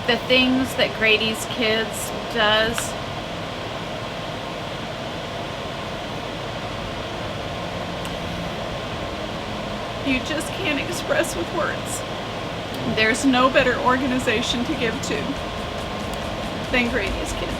the things that Grady's Kids does, you just can't express with words. There's no better organization to give to than Grady's Kids.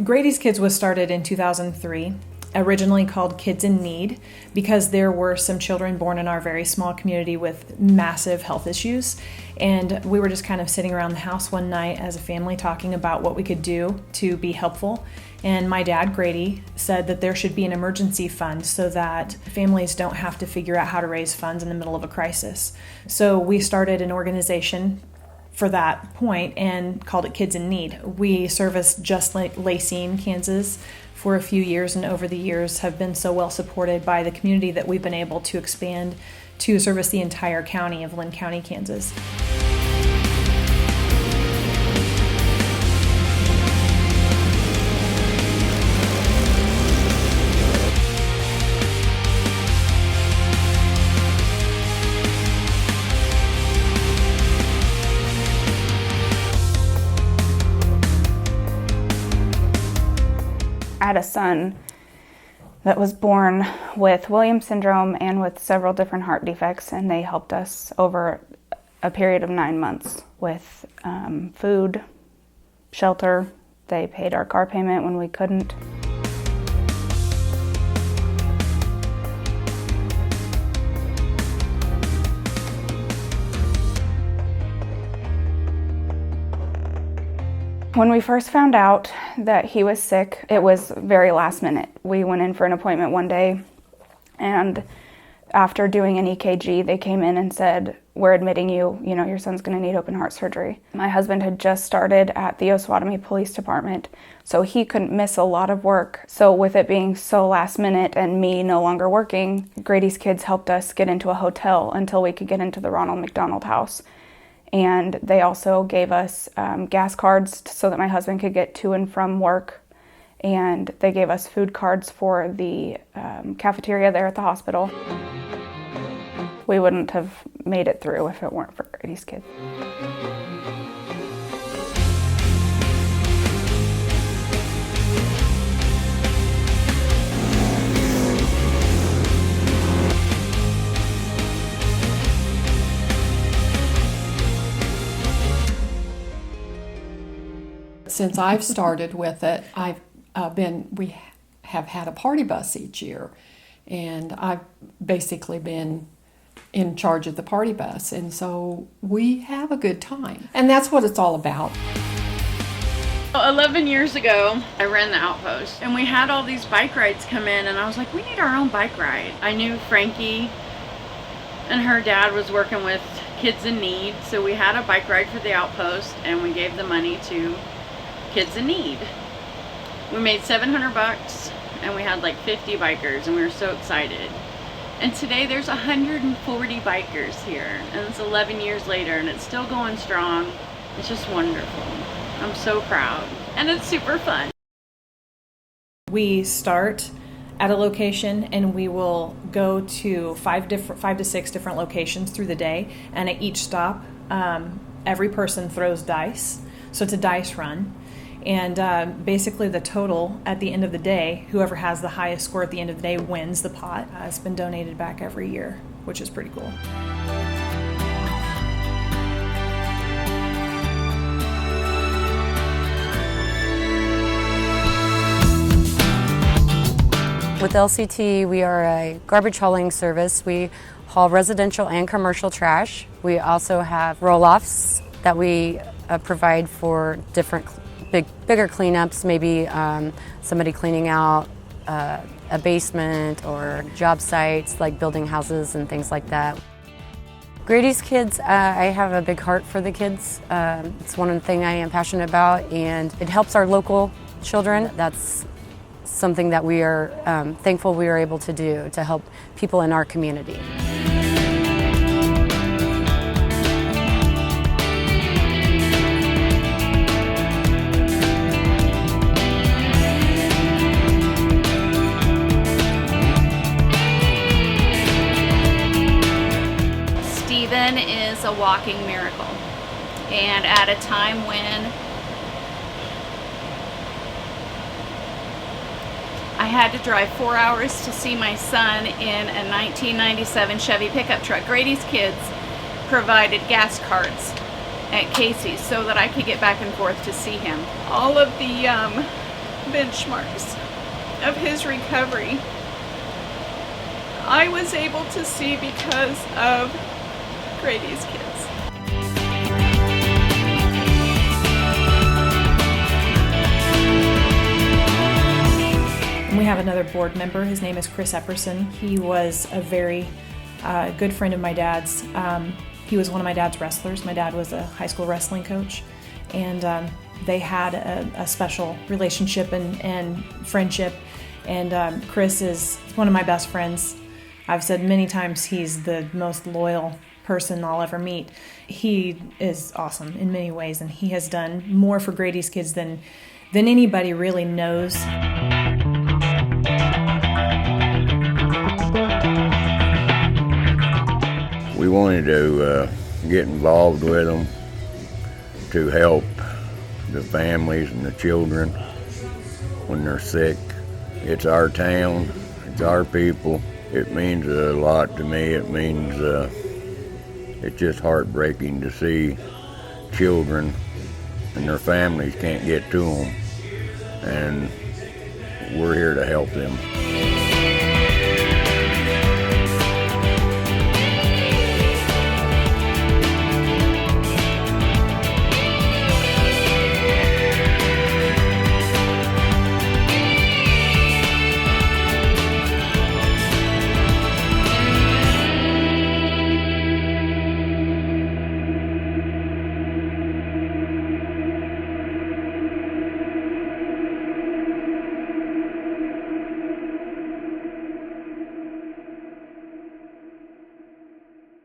Grady's Kids was started in 2003, originally called Kids in Need, because there were some children born in our very small community with massive health issues. And we were just kind of sitting around the house one night as a family talking about what we could do to be helpful. And my dad, Grady, said that there should be an emergency fund so that families don't have to figure out how to raise funds in the middle of a crisis. So we started an organization for that point and called it Kids in Need. We serviced just like Lacine, Kansas for a few years, and over the years have been so well supported by the community that we've been able to expand to service the entire county of Linn County, Kansas. I had a son that was born with Williams syndrome and with several different heart defects, and they helped us over a period of 9 months with food, shelter. They paid our car payment when we couldn't. When we first found out that he was sick, it was very last minute. We went in for an appointment one day, and after doing an EKG, they came in and said, "We're admitting you, your son's gonna need open heart surgery." My husband had just started at the Osawatomie Police Department, so he couldn't miss a lot of work. So with it being so last minute and me no longer working, Grady's Kids helped us get into a hotel until we could get into the Ronald McDonald House. And they also gave us gas cards so that my husband could get to and from work. And they gave us food cards for the cafeteria there at the hospital. We wouldn't have made it through if it weren't for Grady's Kids. Since I've started with it, we have had a party bus each year, and I've basically been in charge of the party bus, and so we have a good time, and that's what it's all about. 11 years ago, I ran the outpost, and we had all these bike rides come in, and I was like, we need our own bike ride. I knew Frankie and her dad was working with Kids in Need, so we had a bike ride for the outpost, and we gave the money to Kids in Need. We made $700 and we had like 50 bikers, and we were so excited. And today there's 140 bikers here, and it's 11 years later and it's still going strong. It's just wonderful. I'm so proud, and it's super fun. We start at a location and we will go to 5 to 6 different locations through the day, and at each stop every person throws dice, so it's a dice run. And basically the total at the end of the day, whoever has the highest score at the end of the day wins the pot. It's been donated back every year, which is pretty cool. With LCT, we are a garbage hauling service. We haul residential and commercial trash. We also have roll-offs that we provide for different bigger cleanups, maybe somebody cleaning out a basement or job sites like building houses and things like that. Grady's Kids, I have a big heart for the kids. It's one thing I am passionate about, and it helps our local children. That's something that we are thankful we are able to do to help people in our community. son is a walking miracle. And at a time when I had to drive 4 hours to see my son in a 1997 Chevy pickup truck, Grady's kids provided gas cards at Casey's so that I could get back and forth to see him. All of the benchmarks of his recovery I was able to see because of Grady's kids. We have another board member. His name is Chris Epperson. He was a very good friend of my dad's. He was one of my dad's wrestlers. My dad was a high school wrestling coach, and they had a special relationship and friendship. And Chris is one of my best friends. I've said many times he's the most loyal person I'll ever meet. He is awesome in many ways, and he has done more for Grady's kids than anybody really knows. We wanted to get involved with them to help the families and the children when they're sick. It's our town, it's our people. It means a lot to me. It means it's just heartbreaking to see children and their families can't get to them, and we're here to help them.